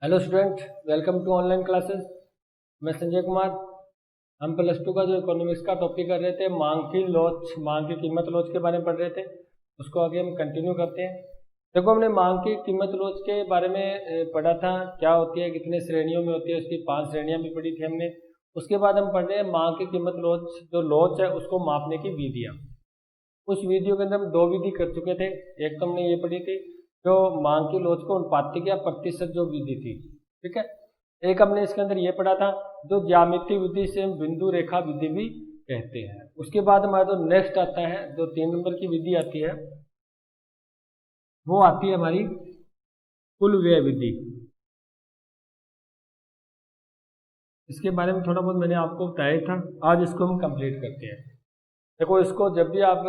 Hello student, welcome to online classes. मैं संजय कुमार। हम plus two का जो इकोनॉमिक्स का टॉपिक कर रहे थे, मांग की कीमत लॉज के बारे में पढ़ रहे थे। उसको आगे हम कंटिन्यू करते हैं। देखो, हमने मांग की कीमत लॉज के बारे में पढ़ा था, क्या होती है, कितने श्रेणियों में होती है, उसकी 5 श्रेणियां भी पढ़ी थी हमने। उसके बाद हम पढ़ रहे हैं मांग की कीमत लॉज, जो लॉज है उसको मापने की विधियाँ। उस वीडियो के अंदर हम 2 विधि कर चुके थे। एक तो हमने ये पढ़ी थी, जो मांग की लोच को अनुपातिक या प्रतिशत जो विधि थी, ठीक है। एक हमने इसके अंदर ये पढ़ा था, जो ज्यामितीय विधि से हम बिंदु रेखा विधि भी कहते हैं। उसके बाद हमारा जो नेक्स्ट आता है, जो 3 नंबर की विधि आती है, वो आती है हमारी कुल व्यय विधि। इसके बारे में थोड़ा बहुत मैंने आपको बताया था, आज इसको हम कंप्लीट करते हैं। देखो, इसको जब भी आप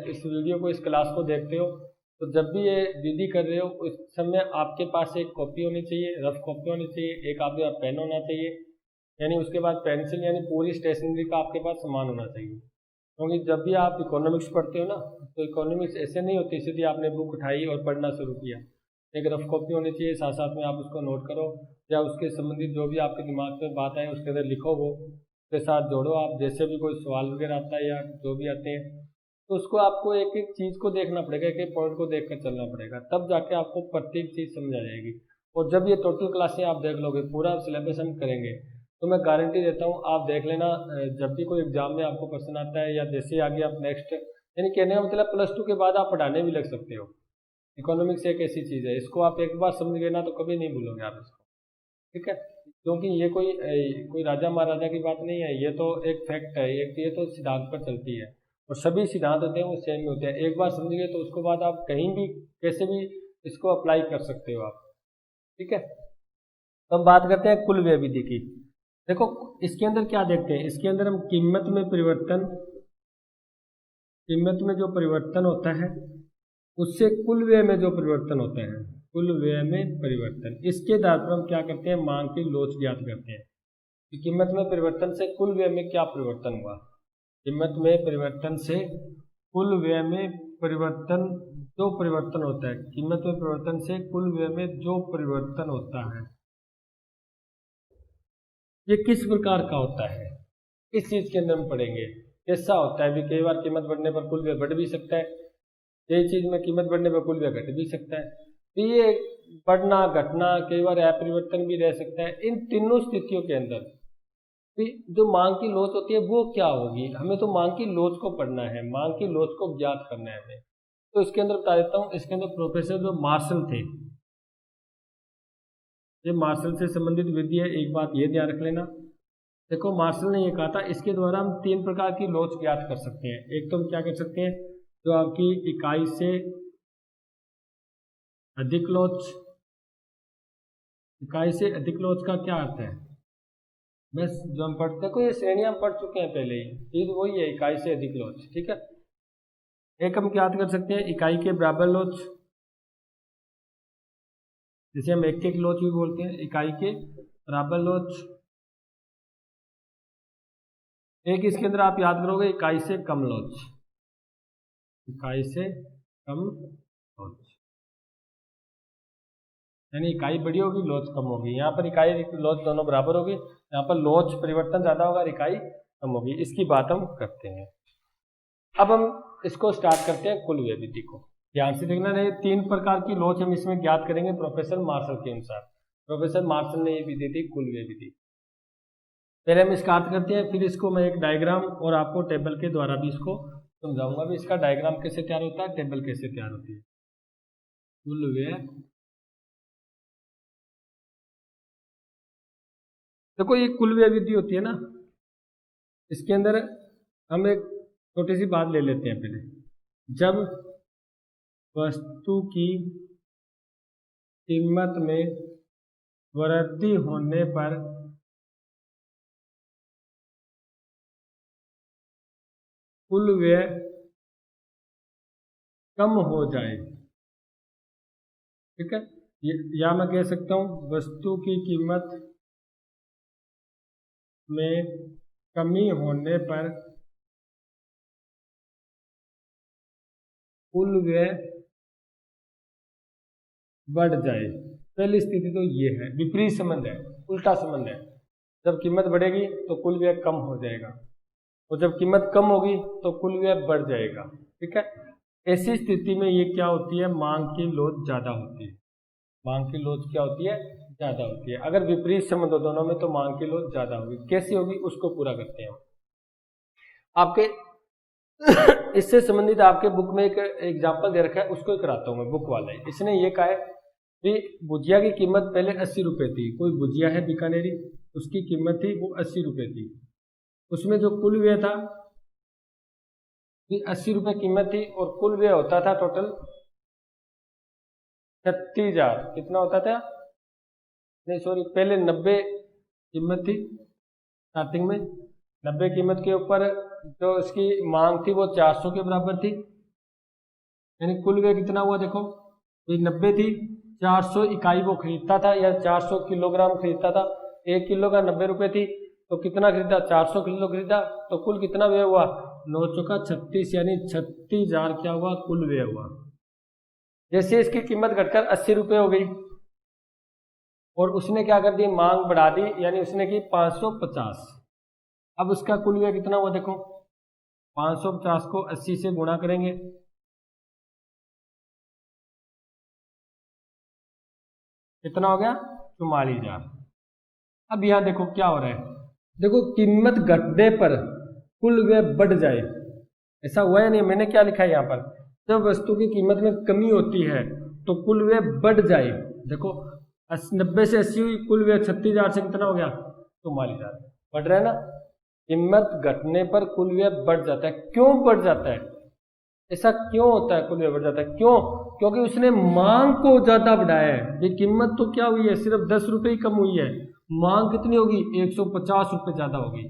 इस वीडियो को, इस क्लास को देखते हो, तो जब भी ये विधि कर रहे हो, उस समय आपके पास एक कॉपी होनी चाहिए, रफ कॉपी होनी चाहिए, एक आपके पास पेन होना चाहिए, यानी उसके बाद पेंसिल, यानी पूरी स्टेशनरी का आपके पास सामान होना चाहिए। क्योंकि जब भी आप इकोनॉमिक्स पढ़ते हो ना, तो इकोनॉमिक्स ऐसे नहीं होती सीधी आपने बुक उठाई और पढ़ना शुरू किया। एक रफ कॉपी होनी चाहिए, साथ साथ में आप उसको नोट करो, या उसके संबंधित जो भी आपके दिमाग में बात आए उसके अंदर लिखो, वो उसके साथ जोड़ो। आप जैसे भी कोई सवाल वगैरह आता है या जो भी आते हैं, तो उसको आपको एक एक चीज़ को देखना पड़ेगा, एक एक पॉइंट को देख कर चलना पड़ेगा, तब जाके आपको प्रत्येक चीज़ समझ आ जाएगी। और जब ये टोटल क्लासें आप देख लोगे, पूरा सिलेबस हम करेंगे, तो मैं गारंटी देता हूँ, आप देख लेना, जब भी कोई एग्जाम में आपको क्वेश्चन आता है, या जैसे आगे आप नेक्स्ट, यानी कहने का मतलब प्लस टू के बाद आप पढ़ाने भी लग सकते हो। इकोनॉमिक्स एक ऐसी चीज़ है, इसको आप एक बार समझ गए ना, तो कभी नहीं भूलोगे आप इसको, ठीक है। क्योंकि ये कोई राजा महाराजा की बात नहीं है, ये तो एक फैक्ट है, एक ये तो सिद्धांत पर चलती है। और सभी सिद्धांत होते हैं वो सेम होते हैं, एक बार समझ गए तो उसके बाद आप कहीं भी कैसे भी इसको अप्लाई कर सकते हो आप, ठीक है। तो हम बात करते हैं कुल व्यय विधि की। देखो, इसके अंदर क्या देखते हैं, इसके अंदर हम कीमत में जो परिवर्तन होता है, उससे कुल व्यय में जो परिवर्तन होते हैं, कुल व्यय में परिवर्तन, इसके आधार पर हम क्या करते हैं, मांग की लोच ज्ञात करते हैं कि कीमत में परिवर्तन से कुल व्यय में क्या परिवर्तन हुआ। कीमत में परिवर्तन से कुल व्यय में परिवर्तन, जो परिवर्तन होता है, कीमत में परिवर्तन से कुल व्यय में जो परिवर्तन होता है, ये किस प्रकार का होता है, इस चीज के अंदर हम पढ़ेंगे। कैसा होता है भी, कई बार कीमत बढ़ने पर कुल व्यय बढ़ भी सकता है, यही चीज में कीमत बढ़ने पर कुल व्यय घट भी सकता है। तो ये बढ़ना घटना, कई बार अपरिवर्तन भी रह सकता है। इन तीनों स्थितियों के अंदर भी जो मांग की लोच होती है वो क्या होगी, हमें तो मांग की लोच को पढ़ना है, मांग की लोच को ज्ञात करना है हमें। तो इसके अंदर बता देता हूँ, इसके अंदर प्रोफेसर जो मार्शल थे, ये मार्शल से संबंधित विधि है, एक बात ये ध्यान रख लेना। देखो, मार्शल ने ये कहा था, इसके द्वारा हम 3 प्रकार की लोच ज्ञात कर सकते हैं। एक तो हम क्या कर सकते हैं, जो आपकी इकाई से अधिक लोच। इकाई से अधिक लोच का क्या अर्थ है, बस जो हम पढ़ते, देखो ये श्रेणियां हम पढ़ चुके हैं पहले ही, चीज वही है, इकाई से अधिक लोच, ठीक है। एक हम क्या कर सकते हैं, इकाई के बराबर लोच, जिसे हम एक एक लोच भी बोलते हैं, इकाई के बराबर लोच। एक इसके अंदर आप याद करोगे, इकाई से कम लोच, इकाई से कम लोच, यानी इकाई बड़ी होगी, लोच कम होगी। यहाँ पर इकाई लोच दोनों बराबर होगी, यहाँ पर लोच परिवर्तन ज्यादा होगा, इकाई कम होगी। इसकी बात हम करते हैं। अब हम इसको स्टार्ट करते हैं कुल व्यय विधि को। ध्यान से देखना है, 3 प्रकार की लोच हम इसमें ज्ञात करेंगे प्रोफेसर मार्शल के अनुसार। प्रोफेसर मार्शल ने ये विधि दी, कुल व्यय विधि। पहले हम स्टार्ट करते हैं, फिर इसको मैं एक डायग्राम और आपको टेबल के द्वारा भी इसको समझाऊंगा भी, इसका डायग्राम कैसे तैयार होता है, टेबल कैसे तैयार होती है। कुल व्यय, देखो ये कुल व्यय विधि होती है ना, इसके अंदर हम एक छोटी सी बात ले लेते हैं पहले। जब वस्तु की कीमत में वृद्धि होने पर कुल व्यय कम हो जाए, ठीक है। या मैं कह सकता हूं, वस्तु की कीमत में कमी होने पर कुल व्यय बढ़ जाए, पहली स्थिति तो ये है, विपरीत संबंध है, उल्टा संबंध है। जब कीमत बढ़ेगी तो कुल व्यय कम हो जाएगा, और जब कीमत कम होगी तो कुल व्यय बढ़ जाएगा। ठीक है, ऐसी स्थिति में ये क्या होती है, मांग की लोच ज्यादा होती है। मांग की लोच क्या होती है, ज्यादा होती है। अगर विपरीत संबंध हो दोनों में तो मांग की लोच ज्यादा होगी। कैसी होगी उसको पूरा करते हैं हम। आपके इससे संबंधित आपके बुक में एक एग्जाम्पल दे रखा है, उसको ही कराता हूँ मैं, बुक वाला है। इसने ये कहा है कि भुजिया की कीमत पहले 80 रुपये थी। कोई भुजिया है बीकानेरी, उसकी कीमत थी वो 80 रुपये थी। उसमें जो कुल व्यय था 80 रुपये कीमत थी, और कुल व्यय होता था टोटल 36,000। कितना होता था, नहीं सॉरी, पहले 90 कीमत थी स्टार्टिंग में। 90 कीमत के ऊपर जो इसकी मांग थी वो 400 के बराबर थी, यानी कुल व्यय कितना हुआ देखो, ये 90 थी, 400 इकाई वो खरीदता था, या 400 किलोग्राम खरीदता था। 1 किलो का 90 रुपये थी, तो कितना खरीदा, 400 किलो खरीदा, तो कुल कितना व्यय हुआ, 9 चौका 36, यानी 36,000 क्या हुआ, कुल व्यय हुआ। जैसे इसकी कीमत घटकर 80 रुपये हो गई, और उसने क्या कर दी, मांग बढ़ा दी, यानी उसने की 550। अब उसका कुल व्यय कितना हुआ देखो, 550 को 80 से गुणा करेंगे, कितना हो गया, 44,000। अब यहां देखो क्या हो रहा है, देखो कीमत घटने पर कुल व्यय बढ़ जाए, ऐसा हुआ है नहीं। मैंने क्या लिखा है यहाँ पर, जब वस्तु की कीमत में कमी होती है तो कुल व्यय बढ़ जाए। देखो 90 से 80 हुई, कुल व्यय 36,000 से कितना हो गया, 44,000। बढ़ रहा है ना। कीमत घटने पर कुल व्यय बढ़ जाता है। क्यों बढ़ जाता है, ऐसा क्यों होता है, कुल व्यय बढ़ जाता है, क्यों, क्योंकि उसने मांग को ज्यादा बढ़ाया है। ये कीमत तो क्या हुई है, सिर्फ 10 रुपये ही कम हुई है, मांग कितनी होगी, 150 रुपये ज्यादा होगी।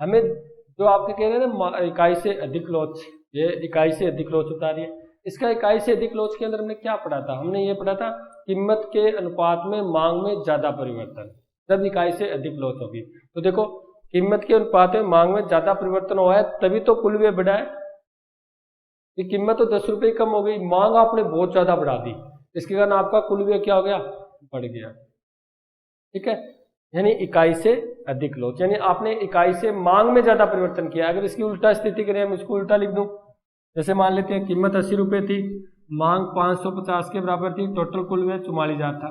हमें जो आपके कह रहे हैं ना इकाई से अधिक लोच, ये इकाई से अधिक लोच बता रही है। इसका इकाई से अधिक लोच के अंदर हमने क्या पढ़ा था, हमने ये पढ़ा था कीमत के अनुपात में मांग में ज्यादा परिवर्तन, जब इकाई से अधिक लोच होगी। तो देखो कीमत के अनुपात में मांग में ज्यादा परिवर्तन हुआ है, तभी तो कुल व्यय बढ़ा है। ये कीमत तो 10 रुपये कम हो गई, मांग आपने बहुत ज्यादा बढ़ा दी, इसके कारण आपका कुल व्यय क्या हो गया, बढ़ गया। ठीक है, यानी इकाई से अधिक लोच, यानी आपने इकाई से मांग में ज्यादा परिवर्तन किया। अगर इसकी उल्टा स्थिति करें, हम इसको उल्टा लिख दूं, जैसे मान लेते हैं कीमत 80 रुपये थी, मांग 550 के बराबर थी, टोटल कुल व्यय 44,000 था।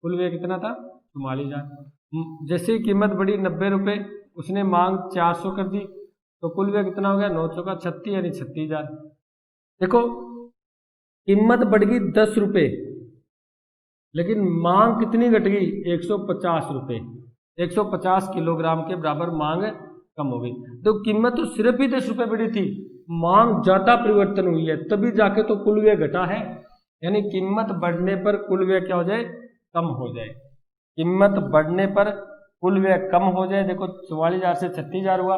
कुल व्यय कितना था, 44,000। जैसे कीमत बढ़ी 90 रुपये, उसने मांग 400 कर दी, तो कुल व्यय कितना हो गया, 9 चौका 36, यानी 36,000। देखो कीमत बढ़ गई 10 रुपये, लेकिन मांग कितनी घट गई, 150 रुपये। 150 किलोग्राम के बराबर मांग कम हो गई। तो कीमत तो सिर्फ ही 10 रुपये बढ़ी थी, मांग ज्यादा परिवर्तन हुई है, तभी जाके तो कुल व्यय घटा है। यानी कीमत बढ़ने पर कुल व्यय क्या हो जाए, कम हो जाए। कीमत बढ़ने पर कुल व्यय कम हो जाए, देखो 44,000 से 36,000 हुआ।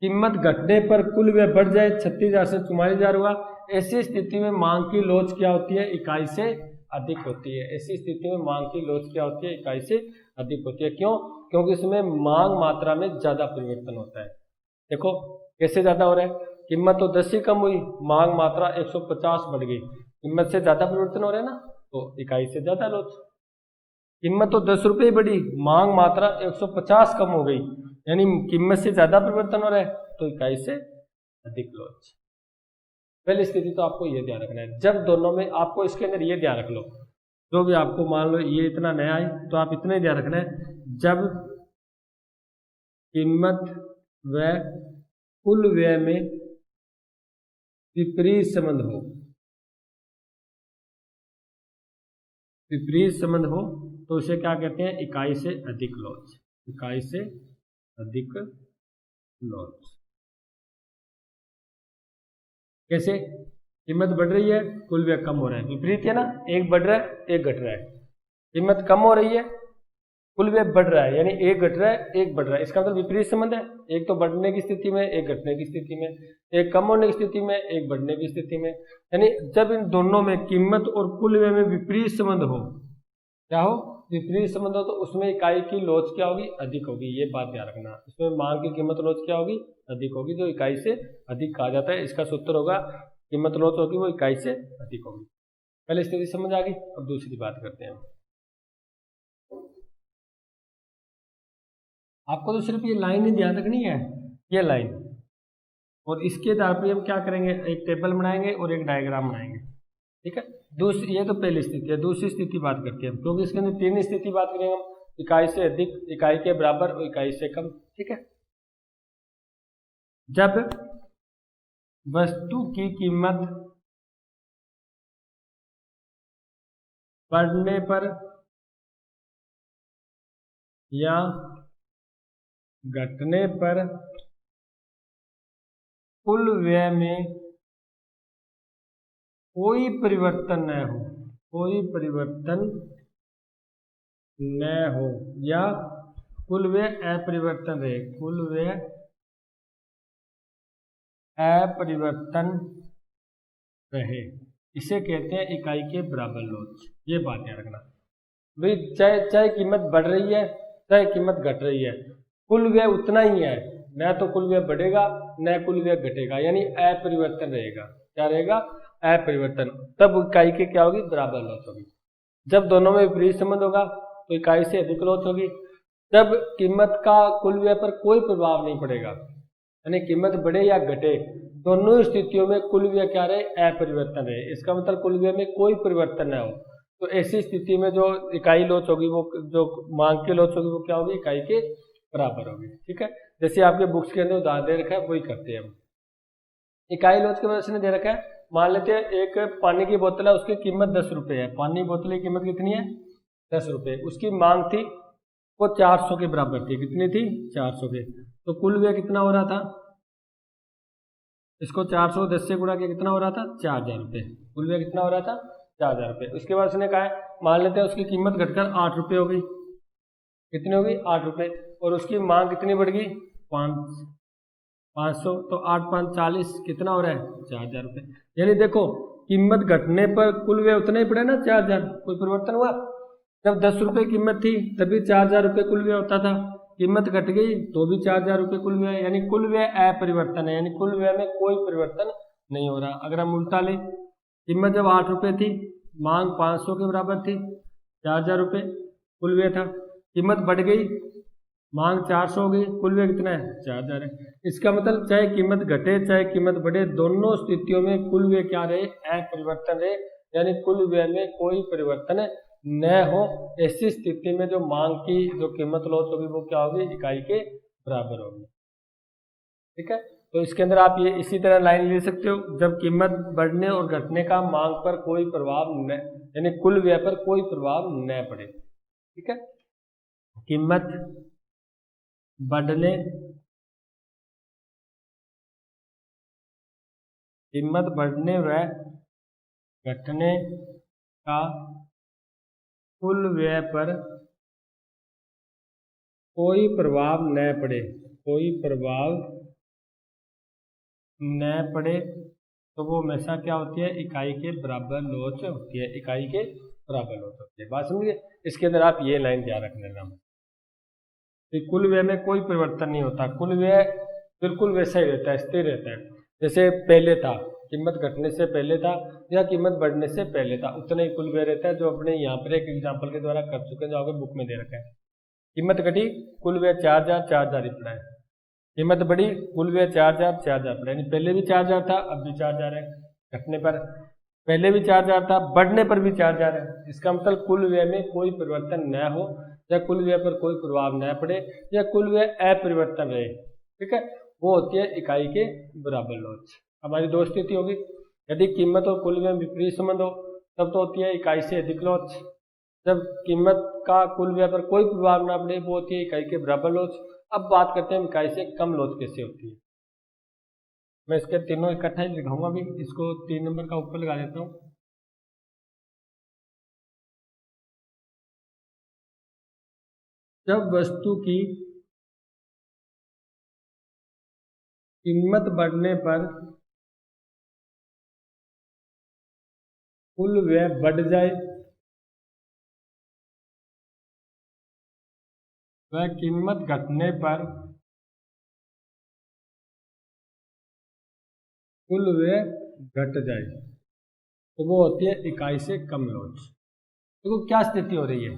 कीमत घटने पर कुल व्यय बढ़ जाए, 36,000 से 44,000 हुआ। ऐसी स्थिति में मांग की लोच क्या होती है, इकाई से अधिक होती है। ऐसी स्थिति में मांग की लोच क्या होती है, इकाई से अधिक होती है। क्यों, क्योंकि इसमें मांग मात्रा में ज्यादा परिवर्तन होता है। देखो कैसे ज्यादा हो रहा है, कीमत तो 10 ही कम हुई, मांग मात्रा 150 बढ़ गई। कीमत से ज्यादा परिवर्तन हो रहा है ना, तो इकाई से ज्यादा लोच। कीमत तो 10 रुपये बढ़ी, मांग मात्रा 150 कम हो गई, यानी कीमत से ज्यादा परिवर्तन हो रहा है, तो इकाई से अधिक लोच। पहली स्थिति तो आपको ये ध्यान रखना है। जब दोनों में, आपको इसके अंदर ये ध्यान रख लो, जो भी आपको मान लो ये इतना नया है, तो आप इतना ही ध्यान रखना है, जब कीमत व कुल व्यय में विपरीत संबंध हो, विपरीत संबंध हो तो उसे क्या कहते हैं, इकाई से अधिक लोच। इकाई से अधिक लोच। कैसे, कीमत बढ़ रही है, कुल व्यय कम हो रहा है, विपरीत है ना, एक बढ़ रहा है एक घट रहा है। कीमत कम हो रही है, कुल व्यय बढ़ रहा है, यानी एक घट रहा है एक बढ़ रहा है, इसका मतलब विपरीत संबंध है। एक तो बढ़ने की स्थिति में, एक घटने की स्थिति में, एक कम होने की स्थिति में, एक बढ़ने की स्थिति में। यानी जब इन दोनों में कीमत और कुल व्यय में विपरीत संबंध हो, क्या हो, विपरीत संबंध हो, तो उसमें इकाई की लोच क्या होगी, अधिक होगी। ये बात ध्यान रखना, इसमें मांग की कीमत लोच क्या होगी, अधिक होगी, जो इकाई से अधिक कहा जाता है। इसका सूत्र होगा कीमत लोच होगी वो इकाई से अधिक होगी। पहली स्थिति समझ आ गई। अब दूसरी बात करते हैं। आपको तो सिर्फ ये लाइन ही ध्यान रखनी है, ये लाइन, और इसके आधार पर हम क्या करेंगे, एक टेबल बनाएंगे और एक डायग्राम बनाएंगे। ठीक है, दूसरी, ये तो पहली स्थिति है। दूसरी स्थिति बात करते हैं हम, क्योंकि इसके अंदर तीन स्थिति बात करेंगे हम, इकाई से अधिक, इकाई के बराबर और इकाई से कम। ठीक है, जब वस्तु की कीमत बढ़ने पर या घटने पर कुल व्यय में कोई परिवर्तन न हो, कोई परिवर्तन न हो, या कुल व्यय अपरिवर्तन रहे, कुल व्यय अपरिवर्तन रहे, इसे कहते हैं इकाई के बराबर लोच। ये बात याद रखना भाई, चाहे कीमत बढ़ रही है चाहे कीमत घट रही है, कुल व्यय उतना ही है, न तो कुल व्यय बढ़ेगा न कुल व्यय घटेगा, यानी अपरिवर्तन रहेगा। क्या रहेगा, अपरिवर्तन। तब इकाई के क्या होगी, बराबर लोच होगी। जब दोनों में विपरीत संबंध होगा तो इकाई से अधिक लोच होगी। जब कीमत का कुल व्यय पर कोई प्रभाव नहीं पड़ेगा, यानी कीमत बढ़े या घटे, दोनों स्थितियों में कुल व्यय क्या रहे, अपरिवर्तन रहे। इसका मतलब कुल व्यय में कोई परिवर्तन न हो, तो ऐसी स्थिति में जो इकाई लोच होगी, वो जो मांग की लोच होगी, वो क्या होगी, इकाई के बराबर होगी। ठीक है, जैसे आपके बुक्स के अंदर उदाहरण दे रखा है वही करते हैं हम। इकाई लोच के वजह से दे रखा है, मान लेते हैं एक पानी की बोतल है, उसकी कीमत 10 रुपये है। पानी की बोतल की कीमत कितनी है, 10 रुपये। उसकी मांग थी वो 400 के बराबर थी। कितनी थी, 400 के। तो कुल व्यय कितना हो रहा था, इसको 410 से गुणा किया, कितना हो रहा था, 4000 रुपये। कुल व्यय कितना हो रहा था, 4000 रुपये। उसके बाद उसने कहा है, मान लेते हैं उसकी कीमत घटकर 8 रुपये हो गई। कितनी हो गई, 8 रुपये। और उसकी मांग कितनी बढ़ गई, 500। तो 8 5 40, कितना हो रहा है, 4000 रुपये। यानी देखो, कीमत घटने पर कुल व्यय उतना ही पड़ा ना, 4000, कोई परिवर्तन हुआ। जब 10 रुपये कीमत थी तभी 4000 रुपये कुल व्यय होता था, कीमत घट गई तो भी 4000 रुपये कुल व्यय, यानी कुल व्यय अपरिवर्तन है, यानी कुल व्यय में कोई परिवर्तन नहीं हो रहा। अगर हम उल्टा ले, कीमत जब 8 रुपये थी, मांग 500 के बराबर थी, 4000 रुपये कुल व्यय था, कीमत बढ़ गई, मांग 400 हो गई, कुल व्यय कितना है, 4000 है। इसका मतलब चाहे कीमत घटे चाहे कीमत बढ़े, दोनों स्थितियों में कुल व्यय क्या रहे, अपरिवर्तन रहे, यानी कुल व्यय में कोई परिवर्तन न हो। ऐसी स्थिति में जो मांग की जो कीमत लोच होगी वो क्या होगी, इकाई के बराबर होगी। ठीक है, तो इसके अंदर आप ये इसी तरह लाइन ले सकते हो, जब कीमत बढ़ने और घटने का मांग पर कोई प्रभाव न, यानी कुल व्यय पर कोई प्रभाव न पड़े। ठीक है, कीमत बढ़ने, कीमत बढ़ने व घटने का कुल व्यय पर कोई प्रभाव न पड़े, कोई प्रभाव न पड़े, तो वो हमेशा क्या होती है, इकाई के बराबर लोच होती है, इकाई के बराबर लोच होती है। बात समझिए। इसके अंदर आप ये लाइन ध्यान रख लेना कि कुल व्यय में कोई परिवर्तन नहीं होता, कुल व्यय बिल्कुल वैसा ही रहता है, स्थिर रहता है, जैसे पहले था, कीमत घटने से पहले था या कीमत बढ़ने से पहले था, उतना ही कुल व्यय रहता है, जो अपने यहाँ पर एक एग्जाम्पल के द्वारा कर चुके हैं, जो आपके बुक में दे रखा है। कीमत घटी, कुल व्यय 4000 ही पड़ा है, कीमत बढ़ी, कुल व्यय 4000 पड़ा, यानी पहले भी 4000 था, अब भी 4000 है। घटने पर पहले भी 4000 था, बढ़ने पर भी 4000 है। इसका मतलब कुल व्यय में कोई परिवर्तन न हो, या कुल व्यय पर कोई प्रभाव न पड़े, या कुल व्यय अपरिवर्तन रहे। ठीक है, वो होती है इकाई के बराबर लोच। हमारी दो स्थिति होगी, यदि कीमत और कुल व्यय विपरीत संबंध हो तब तो होती है इकाई से अधिक लोच। जब कीमत का कुल व्यय पर कोई प्रभाव ना पड़े, वो होती है इकाई के बराबर लोच। अब बात करते हैं इकाई से कम लोच कैसे होती है। मैं इसके तीनों इकट्ठा ही लिखाऊंगा, भी इसको 3 नंबर का ऊपर लगा देता हूँ। जब वस्तु की कीमत बढ़ने पर कुल व्यय बढ़ जाए, वह कीमत घटने पर कुल व्यय घट जाए। तो वो होती है इकाई से कम लोच। देखो क्या स्थिति हो रही है,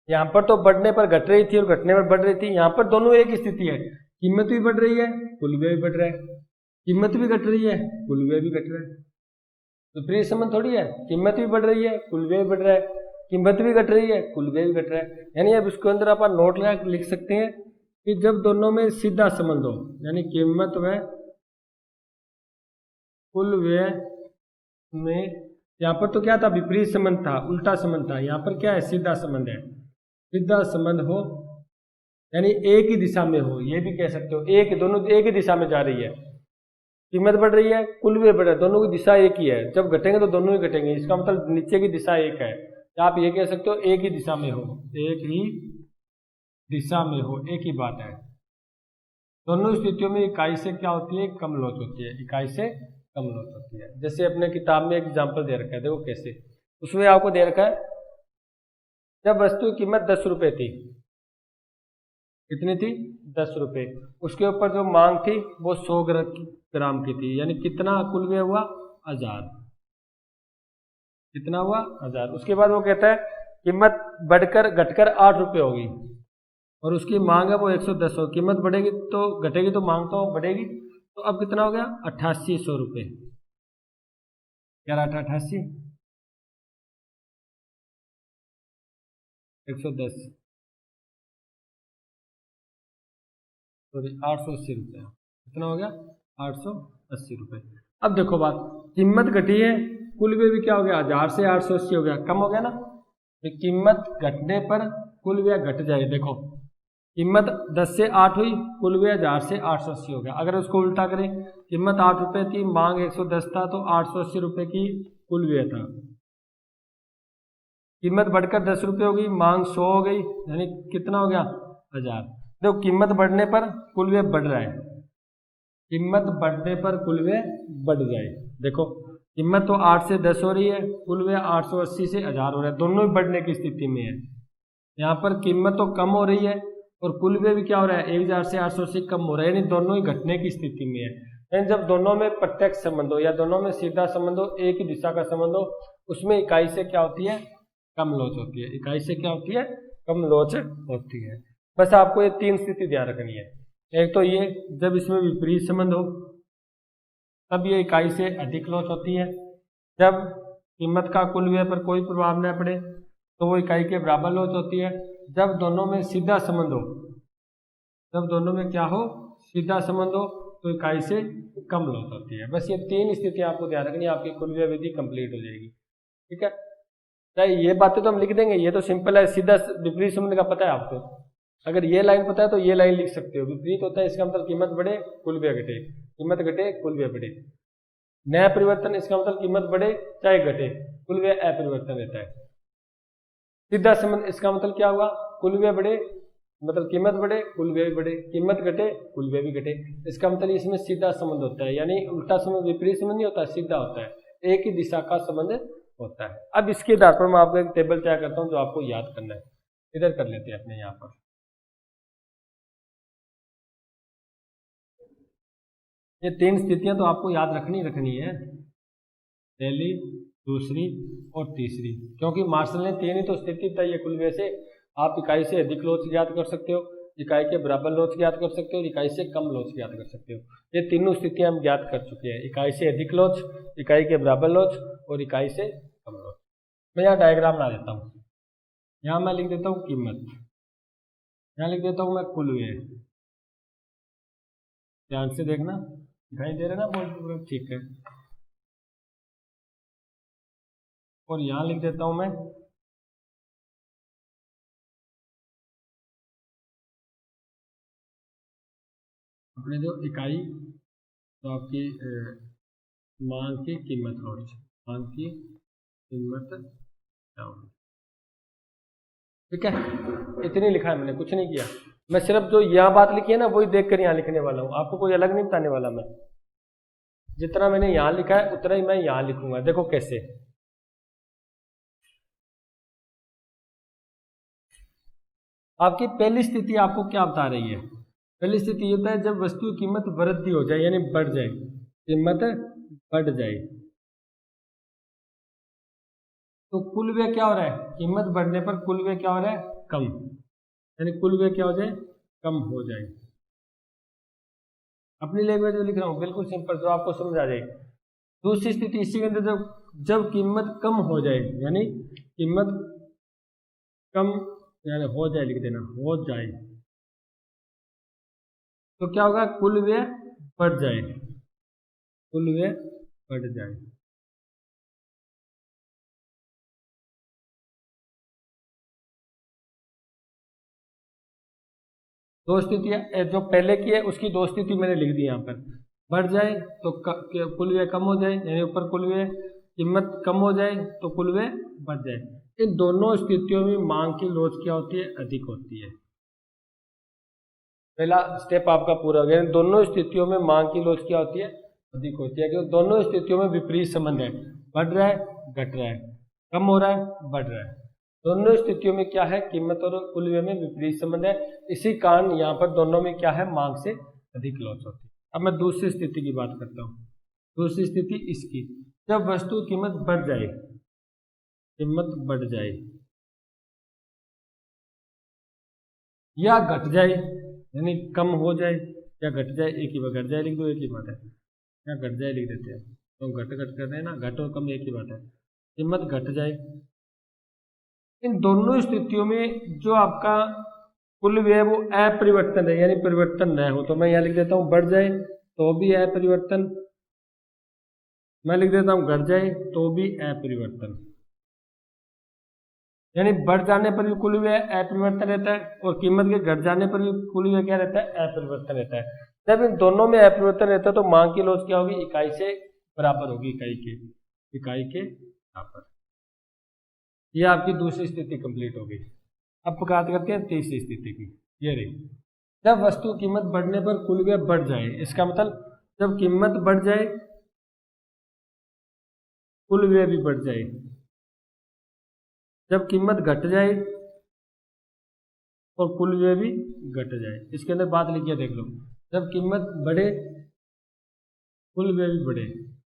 यहाँ पर तो बढ़ने पर घट रही थी और घटने पर बढ़ रही थी, यहाँ पर दोनों एक ही स्थिति है, कीमत भी बढ़ रही है, कुल व्यय भी बढ़ रहा है, कीमत भी घट रही है, कुल व्यय भी घट रहा है। विपरीत संबंध थोड़ी है, कीमत भी बढ़ रही है, कुल व्यय भी बढ़ रहा है, कीमत भी घट रही है, कुल व्यय भी घट रहा है। यानी अब इसके अंदर अपन नोट लिख सकते हैं कि जब दोनों में सीधा संबंध हो, यानी कीमत व कुल व्यय में, यहाँ पर तो क्या था, विपरीत संबंध था, उल्टा संबंध था, यहाँ पर क्या है, सीधा संबंध है। सीधा संबंध हो यानी एक ही दिशा में हो, ये भी कह सकते हो, दोनों एक ही दिशा में जा रही है, कीमत बढ़ रही है, कुल व्यय बढ़ रहा है, दोनों की दिशा एक ही है। जब घटेंगे तो दोनों ही घटेंगे, इसका मतलब नीचे की दिशा एक है, या आप ये कह सकते हो एक ही दिशा में हो, एक ही दिशा में हो, एक ही बात है। दोनों स्थितियों में इकाई से क्या होती है, कम लोच होती है, इकाई से कम लोच होती है। जैसे अपने किताब में एक एग्जाम्पल दे रखा है, देखो कैसे, उसमें आपको दे रखा है जब वस्तु की कीमत 10 रुपये थी, कितनी थी, 10 रुपये, उसके ऊपर जो मांग थी वो 100 ग्राम की थी, यानी कितना कुल व्यय हुआ, 1000, कितना हुआ, 1000। उसके बाद वो कहता है कीमत बढ़कर घटकर 8 रुपये होगी और उसकी मांग है वो 110 हो, कीमत बढ़ेगी तो घटेगी तो मांग तो बढ़ेगी, तो अब कितना हो गया, 8800 रुपये, क्या रहा, 88, 110, सॉरी 880 रुपये, कितना हो गया, 880 रुपये। अब देखो बात, कीमत घटी है, कुल व्यय भी क्या हो गया, 1000 से 880 हो गया, कम हो गया ना। तो कीमत घटने पर कुल व्यय घट जाए, देखो कीमत 10 से 8 हुई, कुल व्यय 1000 से 880 हो गया। अगर उसको उल्टा करें, कीमत 8 रुपये थी, मांग 110 था, तो 880 रुपये की कुल व्यय था, कीमत बढ़कर 10 रुपये हो गई, मांग 100 हो गई, यानी कितना हो गया, 1000। देखो कीमत बढ़ने पर कुल व्यय बढ़ रहा है, कीमत बढ़ने पर कुल व्यय बढ़ जाए, देखो कीमत तो 8 से 10 हो रही है, कुल व्यय 880 से 1000 हो रहा है, दोनों ही बढ़ने की स्थिति में है। यहाँ पर कीमत तो कम हो रही है और कुल व्यय भी क्या हो रहा है, 1000 से 880 कम हो रहा है, यानी दोनों ही घटने की स्थिति में है। यानी जब दोनों में प्रत्यक्ष संबंध हो या दोनों में सीधा संबंध हो, एक ही दिशा का संबंध हो, उसमें इकाई से क्या होती है, कम लोच होती है, इकाई से क्या होती है, कम लोच होती है। बस आपको ये 3 स्थिति ध्यान रखनी है। एक तो ये, जब इसमें विपरीत संबंध हो तब ये इकाई से अधिक लोच होती है, जब कीमत का कुल व्यय पर कोई प्रभाव न पड़े तो वो इकाई के बराबर लोच होती है, जब दोनों में सीधा संबंध हो, जब दोनों में क्या हो, सीधा संबंध हो, तो इकाई से कम लोच होती है। बस ये 3 स्थितियां आपको ध्यान रखनी है, आपकी कुल व्यय विधि कंप्लीट हो जाएगी। ठीक है, चाहे ये बातें तो हम लिख देंगे, ये तो सिंपल है, सीधा विपरीत संबंध का पता है आपको, अगर ये लाइन पता है तो ये लाइन लिख सकते हो। विपरीत होता है, इसका मतलब कीमत बढ़े कुल व्यय घटे, कीमत घटे कुल व्यय बढ़े। नया परिवर्तन, इसका मतलब कीमत बढ़े चाहे घटे, कुल व्यय अपरिवर्तन रहता है। सीधा संबंध, इसका मतलब क्या हुआ, कुल व्यय बढ़े मतलब कीमत बढ़े, कुल व्यय बढ़े, कीमत घटे कुल व्यय भी घटे, इसका मतलब इसमें सीधा संबंध होता है, यानी उल्टा संबंध, विपरीत संबंध नहीं होता, सीधा होता है, एक ही दिशा का संबंध होता है। अब इसके आधार पर मैं आपको एक टेबल तैयार करता हूं जो आपको याद करना है, इधर कर लेते हैं अपने यहाँ पर। ये 3 स्थितियां तो आपको याद रखनी है, पहली, दूसरी और तीसरी, क्योंकि मार्शल ने 3 ही तो स्थिति तय है कुल व्यय से। आप इकाई से अधिक लोच ज्ञात कर सकते हो, इकाई के बराबर लोच ज्ञात कर सकते हो, इकाई से कम लोच ज्ञात कर सकते हो। ये तीनों स्थितियां हम ज्ञात कर चुके हैं, इकाई से अधिक लोच, इकाई के बराबर लोच और इकाई से कम लोच। मैं यहाँ डायग्राम बना देता हूँ, यहाँ मैं लिख देता हूँ कीमत, यहाँ लिख देता हूँ मैं कुल व्यय, ध्यान से देखना, दिखाई दे रहा है ना बोर्ड, ठीक है। और यहाँ लिख देता हूँ मैं अपने जो इकाई, तो आपकी मांग की कीमत लोच, मांग की कीमत डाउन, ठीक है। इतनी लिखा है मैंने, कुछ नहीं किया, मैं सिर्फ जो यहाँ बात लिखी है ना वही देख कर यहाँ लिखने वाला हूँ, आपको कोई अलग नहीं बताने वाला मैं। जितना मैंने यहाँ लिखा है उतना ही मैं यहाँ लिखूंगा, देखो कैसे। आपकी पहली स्थिति आपको क्या बता रही है, पहली स्थिति ये होता है जब वस्तु की कीमत वृद्धि हो जाए, यानी बढ़ जाए, कीमत बढ़ जाए, तो कुल व्यय क्या हो रहा है, कीमत बढ़ने पर कुल व्यय क्या हो रहा है, कम, यानी कुल व्यय क्या हो जाए, कम हो जाए। अपनी लैंग्वेज में लिख रहा हूँ, बिल्कुल सिंपल, जो आपको समझ आ जाए। दूसरी स्थिति इसी के अंदर, जब जब कीमत कम हो जाए, यानी कीमत कम, यानी हो जाए लिख देना, हो जाए, तो क्या होगा, कुल व्यय बढ़ जाए, कुल व्यय बढ़ जाए। दो स्थितियां जो पहले की है उसकी दो स्थिति मैंने लिख दी यहाँ पर। बढ़ जाए तो कुल व्यय कम हो जाए, यानी ऊपर कुल व्यय, कीमत कम हो जाए तो कुल व्यय बढ़ जाए। इन दोनों स्थितियों में मांग की लोच क्या होती है, अधिक होती है। पहला स्टेप आपका पूरा हो गया। दोनों स्थितियों में मांग की लोच क्या होती है, अधिक होती है, क्योंकि दोनों स्थितियों में विपरीत संबंध है, बढ़ रहा है घट रहा है, कम हो रहा है बढ़ रहा है। दोनों स्थितियों में क्या है, कीमत और कुल व्यय में विपरीत संबंध है, इसी कारण यहाँ पर दोनों में क्या है, मांग से अधिक लोच होती है। अब मैं दूसरी स्थिति की बात करता हूँ। दूसरी स्थिति इसकी, जब वस्तु कीमत बढ़ जाए, कीमत बढ़ जाए या घट जाए, यानी कम हो जाए या घट जाए, एक ही बात, घट जाए लिख दो, एक ही बात है, या घट जाए लिख देते हैं, तो घट घट कर रहे हैं ना, घट और कम एक ही बात है, कीमत घट जाए। इन दोनों स्थितियों में जो आपका कुल व्यय वो अपरिवर्तन है, यानी परिवर्तन न हो, तो मैं यहाँ लिख देता हूँ बढ़ जाए तो भी अपरिवर्तन, मैं लिख देता हूँ घट जाए तो भी अपरिवर्तन, यानी बढ़ जाने पर भी कुल व्यय अपरिवर्तन रहता है और कीमत के घट जाने पर भी कुल व्यय क्या रहता है, अपरिवर्तन रहता है। जब इन दोनों में अपरिवर्तन रहता है तो मांग की लोच क्या होगी, इकाई से बराबर होगी, इकाई के बराबर। ये आपकी दूसरी स्थिति कंप्लीट हो गई। अब बात करते हैं तीसरी स्थिति की। ये रही, जब वस्तु कीमत बढ़ने पर कुल व्यय बढ़ जाए, इसका मतलब जब कीमत बढ़ जाए कुल व्यय भी बढ़ जाए, जब कीमत घट जाए और कुल व्यय भी घट जाए। इसके अंदर बात लिखी है, देख लो, जब कीमत बढ़े कुल व्यय भी बढ़े,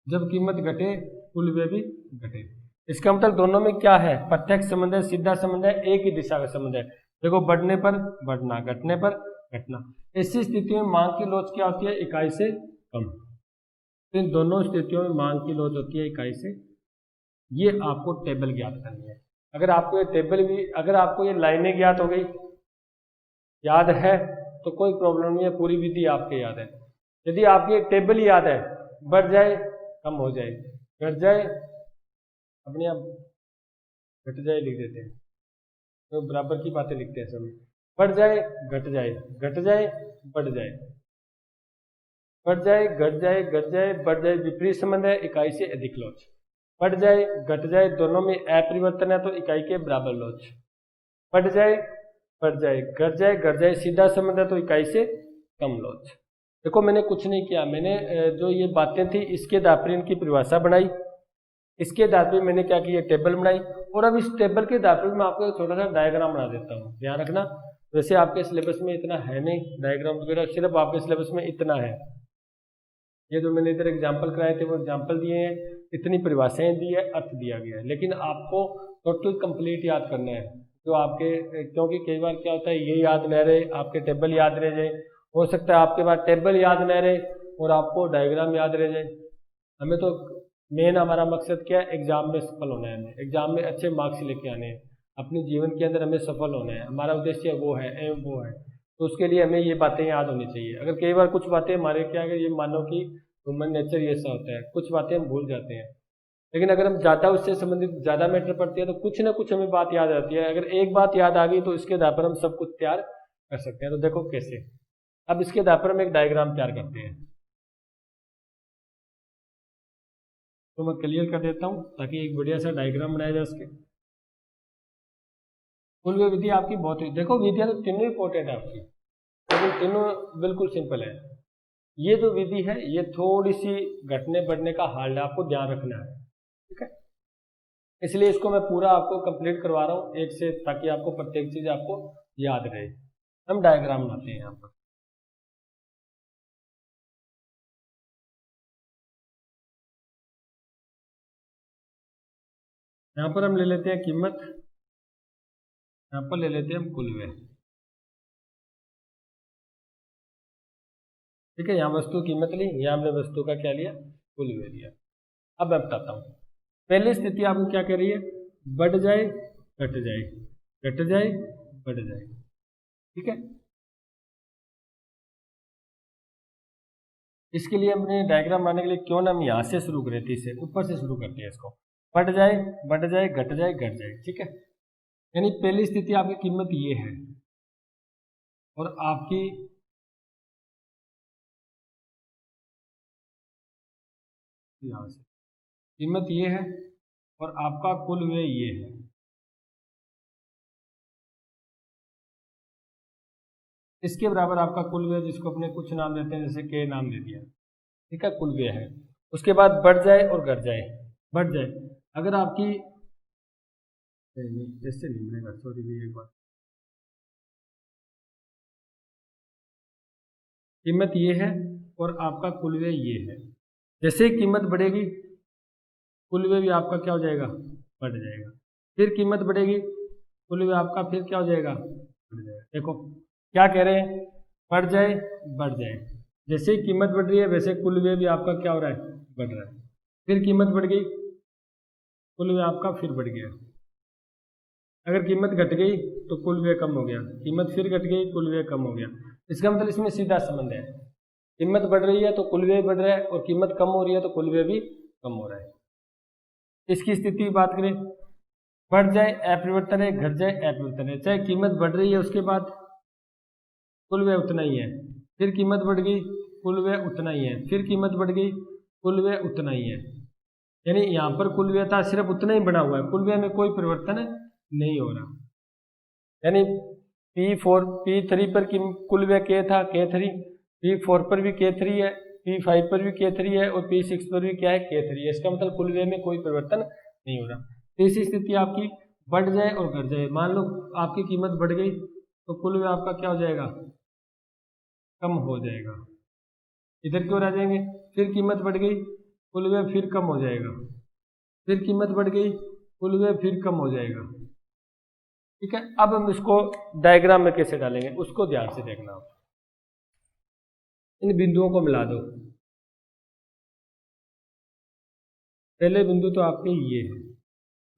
जब कीमत घटे कुल व्यय भी घटे। इसका मतलब दोनों में क्या है, प्रत्यक्ष संबंध है, सीधा संबंध है, एक ही दिशा का संबंध है। देखो, बढ़ने पर बढ़ना, घटने पर घटना। ऐसी स्थिति में मांग की लोच क्या होती है, इकाई से कम। तो इन दोनों स्थितियों में मांग की लोच होती है इकाई से। ये आपको टेबल ज्ञात करनी है। अगर आपको ये टेबल भी, अगर आपको ये लाइनें ज्ञात हो गई, याद है, तो कोई प्रॉब्लम नहीं है, पूरी विधि आपके याद है। यदि आपकी एक टेबल याद है, बढ़ जाए कम हो जाए, घट जाए अपने आप घट जाए लिख देते हैं, तो बराबर की बातें लिखते हैं सब। बढ़ जाए घट जाए, घट जाए बढ़ जाए, बढ़ जाए घट जाए, घट जाए बढ़ जाए, विपरीत संबंध है, इकाई से अधिक लोच। बढ़ जाए घट जाए दोनों में अपरिवर्तन है तो इकाई के बराबर लोच। बढ़ जाए बढ़ जाए, घट जाए घट जाए, सीधा संबंध है तो इकाई से कम लोच। देखो, मैंने कुछ नहीं किया, मैंने जो ये बातें थी इसके आधार पर इनकी परिभाषा बनाई, इसके आधार पर मैंने क्या किया, टेबल बनाई, और अब इस टेबल के आधार पर मैं आपको एक छोटा सा डायग्राम बना देता हूँ। ध्यान रखना, वैसे आपके सिलेबस में इतना है नहीं डायग्राम वगैरह, सिर्फ आपके सिलेबस में इतना है। ये जो मैंने इधर एग्जाम्पल कराए थे वो एग्जाम्पल दिए हैं, इतनी परिभाषाएं दी है, अर्थ दिया गया है, लेकिन आपको टोटल कंप्लीट याद करना है। जो आपके, क्योंकि कई बार क्या होता है, ये याद न रहे, आपके टेबल याद रह जाए, हो सकता है आपके पास टेबल याद न रहे और आपको डायग्राम याद रह जाए। हमें तो मेन हमारा मकसद क्या है, एग्जाम में सफल होना है, हमें एग्जाम में अच्छे मार्क्स लेके आने हैं, अपने जीवन के अंदर हमें सफल होना है, हमारा उद्देश्य वो है, एम वो है। तो उसके लिए हमें ये बातें याद होनी चाहिए। अगर कई बार कुछ बातें हमारे क्या, अगर ये मानो कि ह्यूमन नेचर ये ऐसा होता है, कुछ बातें हम भूल जाते हैं, लेकिन अगर हम ज़्यादा उससे संबंधित ज़्यादा मैटर पढ़ते हैं तो कुछ ना कुछ हमें बात याद आती है। अगर एक बात याद आ गई तो इसके आधार पर हम सब कुछ तैयार कर सकते हैं। तो देखो कैसे, अब इसके आधार पर हम एक डायग्राम तैयार करते हैं, तो मैं क्लियर कर देता हूँ ताकि एक बढ़िया सा डायग्राम बनाया जा सके। कुल व्यय विधि आपकी बहुत ही, देखो विधियाँ तो तीनों इंपॉर्टेंट है आपकी, लेकिन तीनों बिल्कुल सिंपल है। ये जो विधि है ये थोड़ी सी घटने बढ़ने का हाल है, आपको ध्यान रखना है, ठीक है। इसलिए इसको मैं पूरा आपको कंप्लीट करवा रहा हूँ एक से, ताकि आपको प्रत्येक चीज आपको याद रहे। हम डायग्राम बनाते हैं यहाँ पर। यहाँ पर हम ले लेते हैं कीमत, यहाँ पर ले लेते हैं हम कुल व्यय। ठीक है, यहाँ वस्तु कीमत ली, यहाँ हमने वस्तु का क्या लिया, कुल व्यय लिया। अब मैं बताता हूँ। पहली स्थिति आपको क्या कह रही है, बढ़ जाए घट जाए, घट जाए बढ़ जाए। ठीक है, इसके लिए हमने डायग्राम बनाने के लिए क्यों ना हम यहाँ से शुरू करें, तीसरे ऊपर से शुरू करते हैं इसको। बढ़ जाए बढ़ जाए घट जाए घट जाए। ठीक है, यानी पहली स्थिति आपकी कीमत ये है और आपकी यहाँ से कीमत ये है और आपका कुल व्यय ये है। इसके बराबर आपका कुल व्यय, जिसको अपने कुछ नाम देते हैं, जैसे के नाम दे दिया। ठीक है, कुल व्यय है। उसके बाद बढ़ जाए और घट जाए। बढ़ जाए, अगर आपकी जैसे नहीं मिलेगा, सॉरी भी एक बार, कीमत ये है और आपका कुल व्यय ये है। जैसे ही कीमत बढ़ेगी कुल व्यय भी आपका क्या हो जाएगा, बढ़ जाएगा। फिर कीमत बढ़ेगी, कुल व्यय आपका फिर क्या हो जाएगा, बढ़ जाएगा। देखो क्या कह रहे हैं, बढ़ जाए बढ़ जाए। जैसे ही कीमत बढ़ रही है वैसे कुल व्यय भी आपका क्या हो रहा है, बढ़ रहा है। फिर कीमत बढ़ गई, कुल व्यय आपका फिर बढ़ गया। अगर कीमत घट गई तो कुल व्यय कम हो गया, कीमत फिर घट गई, कुल व्यय कम हो गया। इसका मतलब इसमें सीधा संबंध है, कीमत बढ़ रही है तो कुल व्यय बढ़ रहा है और कीमत कम हो रही है तो कुल व्यय भी कम हो रहा है। इसकी स्थिति की बात करें, बढ़ जाए अपरिवर्तन है, घट जाए अपरिवर्तन है। चाहे कीमत बढ़ रही है उसके बाद कुल व्यय उतना ही है, फिर कीमत बढ़ गई कुल व्यय उतना ही है, फिर कीमत बढ़ गई कुल व्यय उतना ही है। यानी यहाँ पर कुल व्यय था सिर्फ उतना ही बढ़ा हुआ है, कुल व्यय में कोई परिवर्तन नहीं हो रहा। यानी P3 पर कुल व्यय K था K3, P4 पर भी K3 है, P5 पर भी K3 है और P6 पर भी क्या है, K3 है। इसका मतलब कुल व्यय में कोई परिवर्तन नहीं हो रहा। तीसरी स्थिति आपकी बढ़ जाए और घट जाए। मान लो आपकी कीमत बढ़ गई तो कुल व्यय आपका क्या हो जाएगा, कम हो जाएगा। इधर क्यों रह जाएंगे, फिर कीमत बढ़ गई कुल व्यय फिर कम हो जाएगा, फिर कीमत बढ़ गई कुल व्यय फिर कम हो जाएगा। ठीक है, अब हम इसको डायग्राम में कैसे डालेंगे उसको ध्यान से देखना। इन बिंदुओं को मिला दो। पहले बिंदु तो आपके ये है,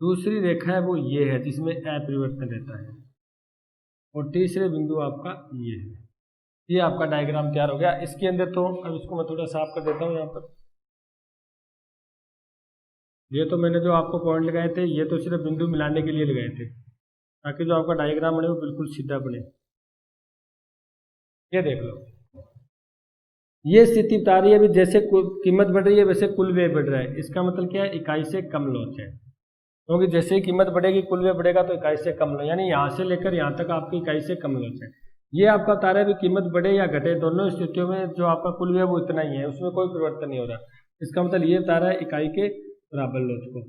दूसरी रेखा है वो ये है जिसमें अपरिवर्तन रहता है, और तीसरे बिंदु आपका ये है। ये आपका डायग्राम तैयार हो गया। इसके अंदर तो अब इसको मैं थोड़ा साफ कर देता हूँ। यहाँ पर ये तो मैंने जो आपको पॉइंट लगाए थे ये तो सिर्फ बिंदु मिलाने के लिए लगाए थे, ताकि जो आपका डायग्राम बने वो बिल्कुल सीधा बने। ये देख लो, ये स्थिति बता रही है अभी जैसे कीमत बढ़ रही है वैसे कुल व्यय बढ़ रहा है। इसका मतलब क्या है, इकाई से कम लोच है, क्योंकि जैसे ही कीमत बढ़ेगी कुल व्यय बढ़ेगा तो इकाई से कम लोच, यानी यहाँ से लेकर यहाँ तक आपकी इकाई से कम लोच है। ये आपका बता रहा है कीमत बढ़े या घटे दोनों स्थितियों में जो आपका कुल व्यय वो इतना ही है, उसमें कोई परिवर्तन नहीं हो रहा। इसका मतलब ये बता रहा है इकाई के बराबर लोच को।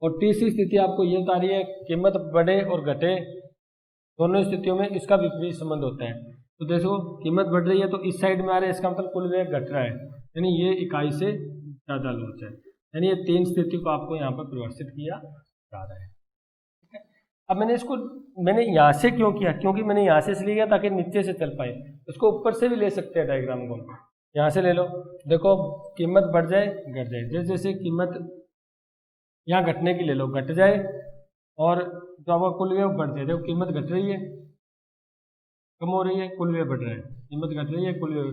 और तीसरी स्थिति आपको ये बता रही है कीमत बढ़े और घटे दोनों स्थितियों में इसका विपरीत संबंध होता है। तो देखो कीमत बढ़ रही है तो इस साइड में आ रहा है, इसका मतलब कुल व्यय घट रहा है, यानी ये इकाई से ज़्यादा लोच है। यानी ये तीन स्थिति को आपको यहाँ पर परिभाषित किया जा रहा है। ठीक है, अब मैंने यहाँ से क्यों किया, क्योंकि मैंने यहाँ से इसलिए किया ताकि नीचे से चल पाए। उसको ऊपर से भी ले सकते हैं डायग्राम को, यहाँ से ले लो। देखो कीमत बढ़ जाए घट जाए, जैसे जैसे कीमत यहाँ घटने की ले लो, घट जाए और जो आपका कुल व्यय बढ़ जाए। देखो कीमत घट रही है कम हो रही है, कुल व्यय बढ़ रहा है, कीमत घट रही है कुल व्यय,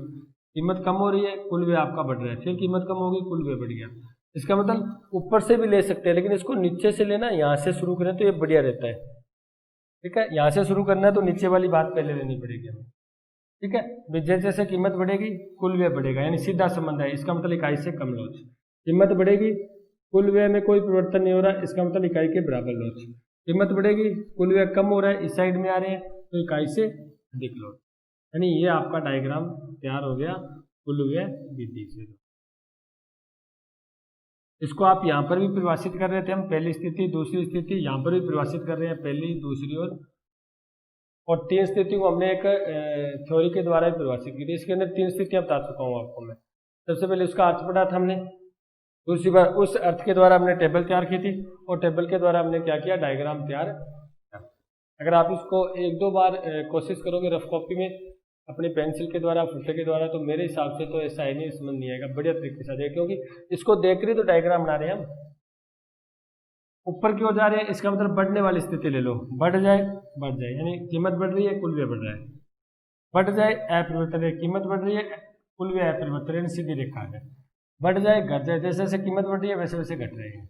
कीमत कम हो रही है कुल व्यय आपका बढ़ रहा है, फिर कीमत कम होगी कुल व्यय बढ़ गया। इसका मतलब ऊपर से भी ले सकते हैं, लेकिन इसको नीचे से लेना, यहाँ से शुरू करें तो ये बढ़िया रहता है। ठीक है, यहाँ से शुरू करना है तो नीचे वाली बात पहले लेनी पड़ेगी हमें। ठीक है, जैसे जैसे कीमत बढ़ेगी कुल व्यय बढ़ेगा, यानी सीधा संबंध है। इसका मतलब इकाई से कम लोच, कीमत बढ़ेगी कुल व्यय में कोई परिवर्तन नहीं हो रहा, इसका मतलब इकाई के बराबर लोच। कीमत बढ़ेगी कुल व्यय कम हो रहा है, इस साइड में आ रहे हैं तो इकाई से अधिक लोच। यानी ये आपका डायग्राम तैयार हो गया कुल व्यय विधि से। इसको आप यहाँ पर भी परिभाषित कर रहे थे हम, पहली स्थिति दूसरी स्थिति, यहाँ पर भी परिभाषित कर रहे हैं पहली दूसरी और तीन स्थिति को हमने एक थ्योरी के द्वारा भी परिभाषित की थी। इसके अंदर तीन स्थितियाँ बता चुका हूँ आपको मैं। सबसे पहले उसका अर्थ पढ़ा था हमने, दूसरी बार उस अर्थ के द्वारा हमने टेबल तैयार की थी और टेबल के द्वारा हमने क्या किया, डायग्राम तैयार किया। अगर आप इसको एक दो बार कोशिश करोगे रफ कॉपी में अपनी पेंसिल के द्वारा, फुटे के द्वारा, तो मेरे हिसाब से तो ऐसा है नहीं, समझ नहीं आएगा। बढ़िया तरीके से देखिए, क्योंकि इसको देख रही तो डायग्राम बना रहे हैं हम। ऊपर की ओर जा रहे हैं, इसका मतलब बढ़ने वाली स्थिति ले लो, बढ़ जाए बढ़ जाए, यानी कीमत बढ़ रही है, कुल व्यय बढ़ रहा है। बढ़ जाए अपरिवर्तन है, कीमत बढ़ रही है, कुल व्यय अपरिवर्तन, यानी सीधी रेखा है। बढ़ जाए घट जाए, जैसे जैसे कीमत बढ़ रही है वैसे वैसे घट रहे हैं।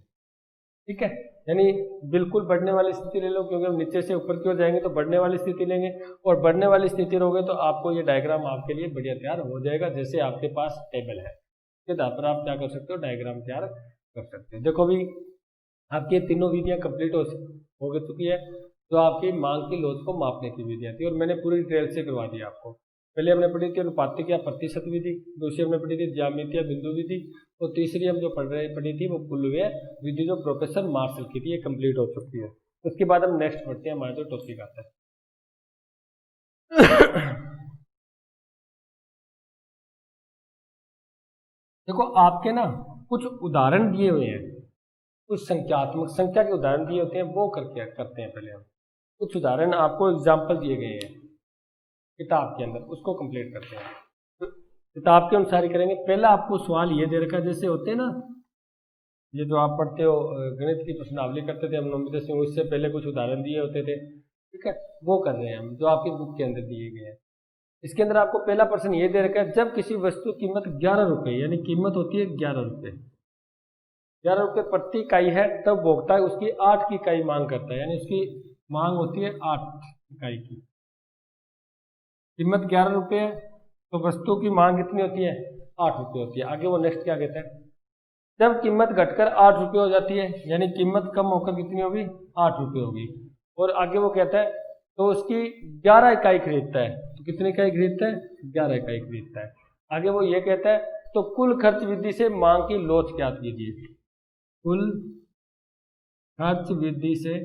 ठीक है, यानी बिल्कुल बढ़ने वाली स्थिति ले लो, क्योंकि हम नीचे से ऊपर की ओर जाएंगे तो बढ़ने वाली स्थिति लेंगे, और बढ़ने वाली स्थिति रहोगे तो आपको ये डायग्राम आपके लिए बढ़िया तैयार हो जाएगा। जैसे आपके पास टेबल है उसके आधार पर आप क्या कर सकते हो, डायग्राम तैयार कर सकते हो। देखो भी आपकी ये तीनों विधियां कंप्लीट हो चुकी है। जो आपकी मांग की लोच को मापने की विधियां थी, और मैंने पूरी डिटेल से करवा दी आपको। पहले हमने पढ़ी थी अनुपातिक या प्रतिशत विधि, दूसरी हमने पढ़ी थी ज्यामितीय बिंदु विधि, और तीसरी हम जो पढ़ी थी वो कुल व्यय विधि, जो प्रोफेसर मार्शल की थी, ये कंप्लीट हो चुकी है। उसके बाद हम नेक्स्ट पढ़ते हैं, हमारा जो टॉपिक आता है। देखो आपके ना कुछ उदाहरण दिए हुए हैं, कुछ संख्यात्मक संख्या के उदाहरण दिए होते हैं, वो करते हैं पहले हम। कुछ उदाहरण आपको एग्जाम्पल दिए गए हैं किताब के अंदर, उसको कंप्लीट करते हैं। तो किताब के अनुसार ही करेंगे। पहला आपको सवाल ये दे रखा है, जैसे होते हैं ना, ये जो आप पढ़ते हो गणित की प्रश्नावली करते थे हम 9वीं 10वीं, उससे पहले कुछ उदाहरण दिए होते थे। ठीक है, वो कर रहे हैं हम, जो आपकी बुक के अंदर दिए गए हैं। इसके अंदर आपको पहला प्रश्न ये दे रखा है, जब किसी वस्तु की कीमत 11 रुपये, यानी कीमत होती है 11 रुपये, 11 रुपये प्रति इकाई है, तब भोक्ता उसकी 8 की इकाई मांग करता है, यानी उसकी मांग होती है 8 इकाई की। कीमत 11 रुपये है तो वस्तु की मांग कितनी होती है, 8 रुपये होती है। आगे वो नेक्स्ट क्या कहता है, जब कीमत घटकर 8 रुपये हो जाती है, यानी कीमत कम होकर कितनी होगी, 8 रुपये होगी। और आगे वो कहता है तो उसकी 11 इकाई खरीदता है, तो कितनी इकाई खरीदता है, 11 इकाई खरीदता है। आगे वो ये कहता है तो कुल खर्च विधि से मांग की लोच ज्ञात कीजिए। कुल खर्च विधि से,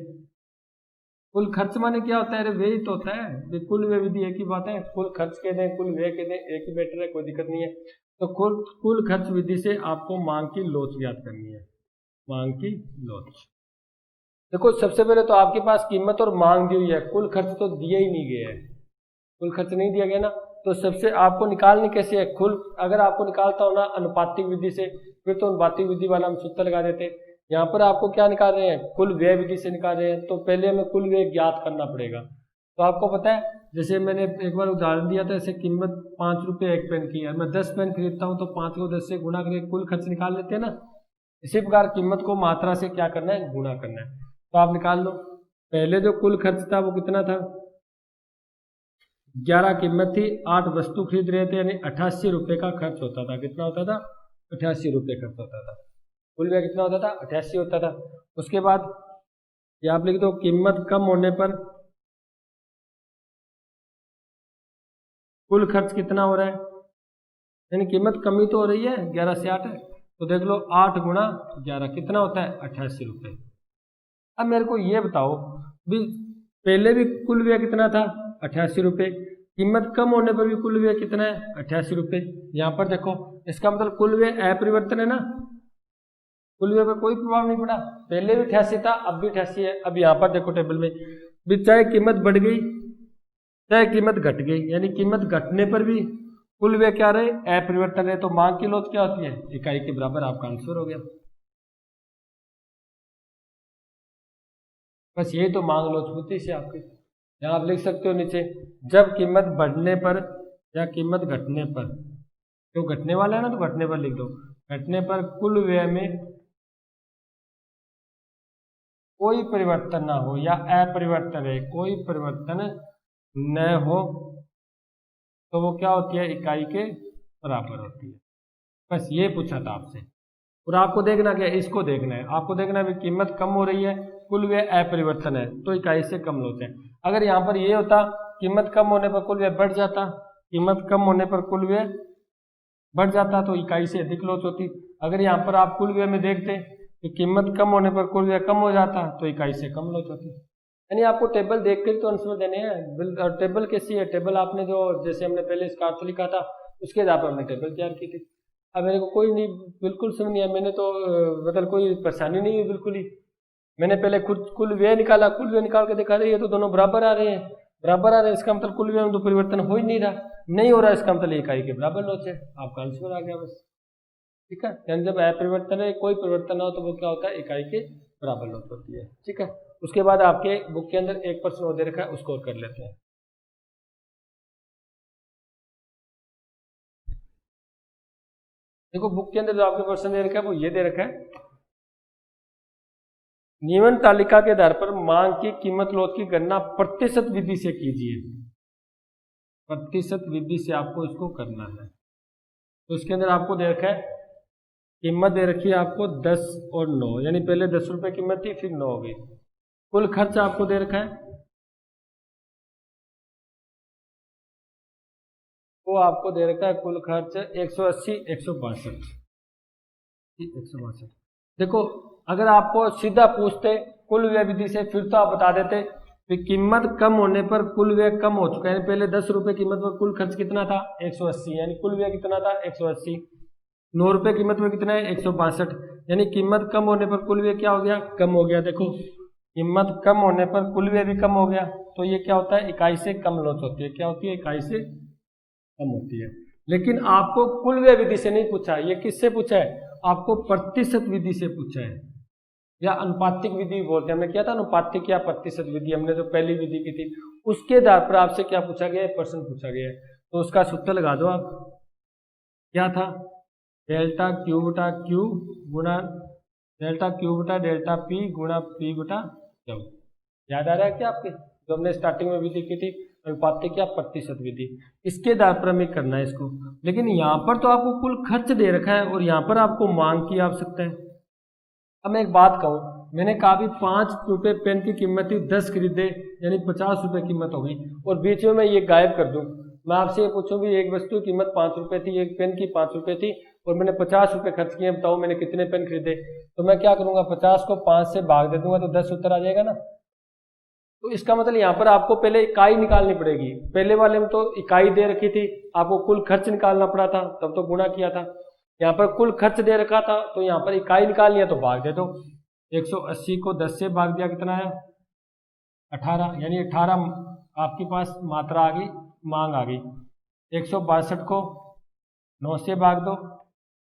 कुल खर्च माने क्या होता है, अरे व्यय तो होता है, कुल व्यय विधि एक ही बात है, कुल खर्च कह दें कुल व्यय कह दें, एक ही बेटर है, कोई दिक्कत नहीं है। तो कुल खर्च विधि से आपको मांग की लोच ज्ञात करनी है, मांग की लोच। देखो सबसे पहले तो आपके पास कीमत और मांग दी हुई है, कुल खर्च तो दिया ही नहीं गया है, कुल खर्च नहीं दिया गया ना, तो सबसे आपको निकालनी कैसे है, कुल अगर आपको निकालता हो ना अनुपातिक विधि से, फिर तो अनुपातिक विधि वाला हम सूत्र लगा देते। यहाँ पर आपको क्या निकाल रहे हैं, कुल व्यय विधि से निकाल रहे हैं, तो पहले हमें कुल व्यय ज्ञात करना पड़ेगा। तो आपको पता है, जैसे मैंने एक बार उदाहरण दिया था, ऐसे कीमत 5 रुपये एक पेन की है, मैं 10 पेन खरीदता हूँ तो 5 को 10 से गुणा करके कुल खर्च निकाल लेते हैं ना। इसी प्रकार कीमत को मात्रा से क्या करना है, गुणा करना है। तो आप निकाल लो, पहले जो कुल खर्च था वो कितना था, 11 कीमत थी, 8 वस्तु खरीद रहे थे, यानी 88 रुपये का खर्च होता था। कितना होता था, 88 रुपये खर्च होता था। कुल व्यय कितना होता था, 88 होता था। उसके बाद ये आप लिख दो, कीमत कम होने पर कुल खर्च कितना हो रहा है, यानी कीमत कमी तो हो रही है, 11 से 8 है, तो देख लो 8 गुणा 11 कितना होता है, 88 रुपये। अब मेरे को ये बताओ भी, पहले भी कुल व्यय कितना था, 88 रुपये, कीमत कम होने पर भी कुल व्यय कितना है, 88 रुपये। यहाँ पर देखो इसका मतलब कुल व्यय अपरिवर्तन है ना, कुल व्यय पर कोई प्रभाव नहीं पड़ा, पहले भी 88 था अब भी 88 है। अब यहाँ पर देखो टेबल में भी, चाहे कीमत बढ़ गई चाहे कीमत घट गई, यानी कीमत घटने पर भी कुल व्यय क्या रहे, अपरिवर्तन है, तो मांग की लोच क्या होती है, इकाई के बराबर। आपका आंसर हो गया। बस यही तो मांग लोच होती है आपकी। यहाँ आप लिख सकते हो नीचे, जब कीमत बढ़ने पर या कीमत घटने पर, तो घटने वाला है ना तो घटने पर लिख दो, घटने पर कुल व्यय में कोई परिवर्तन ना हो या अपरिवर्तन है, कोई परिवर्तन न हो, तो वो क्या होती है, इकाई के बराबर होती है। बस ये पूछा था आपसे। और आपको देखना क्या है, इसको देखना है, आपको देखना है कीमत कम हो रही है, कुल व्यय अपरिवर्तन है, तो इकाई से कम लोच है। अगर यहाँ पर ये होता कीमत कम होने पर कुल व्यय बढ़ जाता, कीमत कम होने पर कुल व्यय बढ़ जाता तो इकाई से अधिक लोच होती। अगर यहाँ पर आप कुल व्यय में देखते कि कीमत कम होने पर कुल व्यय कम हो जाता तो इकाई से कम लोच होती। यानी आपको टेबल देख कर तो आंसर देने हैं। टेबल कैसी है, टेबल आपने जो, जैसे हमने पहले इसका अर्थ लिखा था उसके आधार पर हमने टेबल तैयार की थी। अब मेरे को कोई नहीं, बिल्कुल समझ नहीं आया, मैंने तो मतलब कोई परेशानी नहीं हुई बिल्कुल ही। मैंने पहले खुद कुल व्यय निकाला, कुल व्यय निकाल के देखा ये तो दोनों बराबर आ रहे हैं, बराबर आ रहे हैं, इसका मतलब कुल व्यय में तो परिवर्तन हो ही नहीं रहा, नहीं हो रहा, इसका मतलब इकाई के बराबर लोच है, आपका आंसर आ गया बस। ठीक है, यानी जब अपरिवर्तन है, कोई परिवर्तन ना हो तो वो क्या होता है, इकाई के बराबर लोच होती है। ठीक है, उसके बाद आपके बुक के अंदर एक प्रश्न और दे रखा है, उसको और कर लेते हैं। देखो बुक के अंदर जो आपके प्रश्न दे रखा है वो ये दे रखा है, नियमन तालिका के आधार पर मांग की कीमत लोच की गणना प्रतिशत विधि से कीजिए। प्रतिशत विधि से आपको इसको करना है। तो इसके अंदर आपको दे रखा है, कीमत दे रखी है आपको 10 और 9, यानी पहले 10 रुपए कीमत थी, फिर 9 हो गई। कुल खर्च आपको दे रखा है, वो आपको दे रखा है कुल खर्च 180 162 162। देखो अगर आपको सीधा पूछते कुल व्यय विधि से, फिर तो आप बता देते कि कीमत कम होने पर कुल व्यय कम हो चुका है, यानी पहले 10 रुपए कीमत पर कुल खर्च कितना था 180, यानी कुल व्यय कितना था 180। 9 रुपए कीमत में कितना है 162, यानी कीमत कम होने पर कुल व्यय क्या हो गया, कम हो गया। देखो कीमत कम होने पर कुल व्यय भी कम हो गया, तो ये क्या होता है, इकाई से कम लोच होती है। क्या होती है, इकाई से कम होती है। लेकिन आपको कुल व्यय विधि से नहीं पूछा, ये किससे पूछा है, आपको प्रतिशत विधि से पूछा है, या अनुपातिक विधि बोलते हैं। हमने किया था अनुपातिक या प्रतिशत विधि, हमने जो पहली विधि की थी, उसके आधार पर आपसे क्या पूछा गया है, प्रश्न पूछा गया है। तो उसका सूत्र लगा दो आप, क्या था, डेल्टा क्यू बटा क्यू गुणा डेल्टा क्यू बटा डेल्टा पी गुणा पी बटा क्यू। याद आ रहा है क्या आपके, जो हमने स्टार्टिंग में विधि की थी, अनुपातिक या प्रतिशत विधि, इसके आधार पर हमें करना है इसको। लेकिन यहाँ पर तो आपको कुल खर्च दे रखा है और यहाँ पर आपको मांग की आवश्यकता है। अब मैं एक बात कहूँ, मैंने कहा भी 5 रुपये पेन की कीमत थी, 10 खरीदे, यानी 50 रुपये कीमत हो गई, और बीच में मैं ये गायब कर दूँ, मैं आपसे ये पूछूं भी एक वस्तु की कीमत 5 रुपये थी, एक पेन की 5 रुपये थी, और मैंने 50 रुपये खर्च किए, बताओ मैंने कितने पेन खरीदे। तो मैं क्या करूंगा, 50 को 5 से भाग दे दूंगा तो 10 उत्तर आ जाएगा ना। तो इसका मतलब यहाँ पर आपको पहले इकाई निकालनी पड़ेगी। पहले वाले में तो इकाई दे रखी थी, आपको कुल खर्च निकालना पड़ा था, तब तो गुणा किया था। यहाँ पर कुल खर्च दे रखा था, तो यहाँ पर इकाई निकालनी है तो भाग दे दो। 180 को 10 से भाग दिया, कितना आया 18, यानी 18 आपके पास मात्रा आ गई, मांग आ गई। 162 को 9 से भाग दो,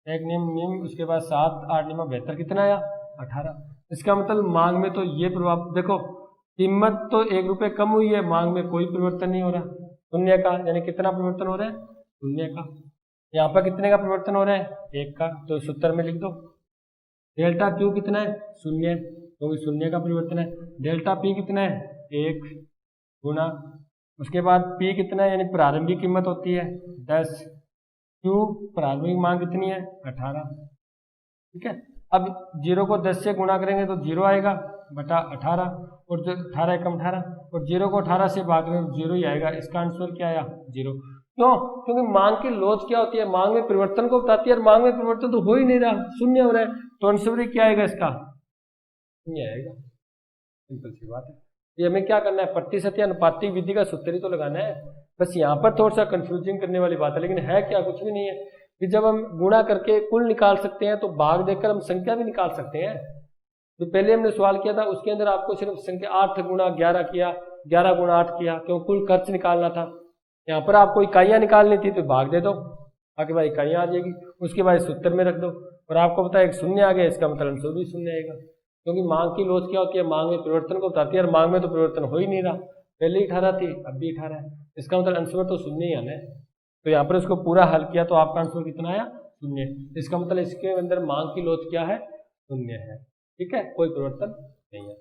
एक नियम, उसके बाद 7 8 नियम 72, कितना आया 18। इसका मतलब मांग में तो ये प्रभाव, देखो कीमत तो 1 रुपये कम हुई है, मांग में कोई परिवर्तन नहीं हो रहा, शून्य का, यानी कितना परिवर्तन हो रहा है, शून्य का। यहाँ पर कितने का परिवर्तन हो रहा है, 1 का, तो सूत्र में लिख दो। डेल्टा क्यू कितना है, शून्य, तो शून्य का परिवर्तन है। डेल्टा पी कितना है, 1 गुणा, उसके बाद पी कितना है, यानी प्रारंभिक कीमत होती है 10, क्यू प्रारंभिक मांग कितनी है 18। ठीक है, अब 0 को 10 से गुणा करेंगे तो 0 आएगा बटा 18, और जो 18 एकम 18, और 0 को 18 से भाग में 0 ही आएगा। इसका आंसर क्या आया 0। क्यों, क्योंकि मांग की लोच क्या होती है, मांग में परिवर्तन को बताती है, और मांग में परिवर्तन तो हो ही नहीं रहा, शून्य हो रहा है, तो आंसर क्या आएगा इसका, शून्य आएगा। सिंपल सी बात है। ये हमें क्या करना है, प्रतिशत या अनुपातिक विधि का सूत्र ही तो लगाना है। बस यहाँ पर थोड़ा सा कंफ्यूजिंग करने वाली बात है, लेकिन है क्या, कुछ भी नहीं है कि जब हम गुणा करके कुल निकाल सकते हैं, तो भाग देकर हम संख्या भी निकाल सकते हैं। तो पहले हमने सवाल किया था, उसके अंदर आपको सिर्फ संख्या 8 गुणा 11 किया, 11 गुणा 8 किया, क्यों, कुल खर्च निकालना था। यहाँ पर आपको इकाइयाँ निकालनी थी, तो भाग दे दो, बाकी भाई इकाइयाँ आ जाएगी, उसके बाद सूत्र में रख दो, और आपको पता है एक शून्य आ गया, इसका मतलब आंसर भी शून्य आएगा। क्योंकि मांग की लोच क्या होती है, मांग में परिवर्तन को बताती है, और मांग में तो परिवर्तन हो ही नहीं रहा, पहले ही 18 थी, अब भी 18 है, इसका मतलब आंसर तो शून्य ही आना है। तो यहाँ पर इसको पूरा हल किया तो आपका आंसर कितना आया, शून्य। इसका मतलब इसके अंदर मांग की लोच क्या है, शून्य है। ठीक है, कोई परिवर्तन नहीं है।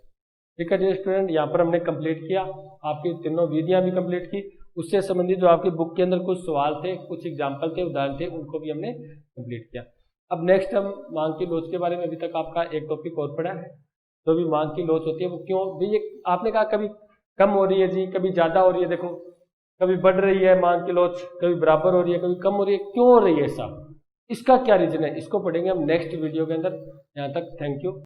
ठीक है जी स्टूडेंट, यहाँ पर हमने कंप्लीट किया, आपकी तीनों विधियां भी कंप्लीट की, उससे संबंधित जो आपकी बुक के अंदर कुछ सवाल थे, कुछ एग्जाम्पल थे, उदाहरण थे, उनको भी हमने कंप्लीट किया। अब नेक्स्ट हम मांग की लोच के बारे में, अभी तक आपका एक टॉपिक और पड़ा है, जो भी मांग की लोच होती है वो क्यों भी, ये आपने कहा कभी कम हो रही है जी, कभी ज्यादा हो रही है, देखो कभी बढ़ रही है मांग की लोच, कभी बराबर हो रही है, कभी कम हो रही है, क्यों हो रही है ऐसा, इसका क्या रीजन है, इसको पढ़ेंगे हम नेक्स्ट वीडियो के अंदर। यहाँ तक थैंक यू।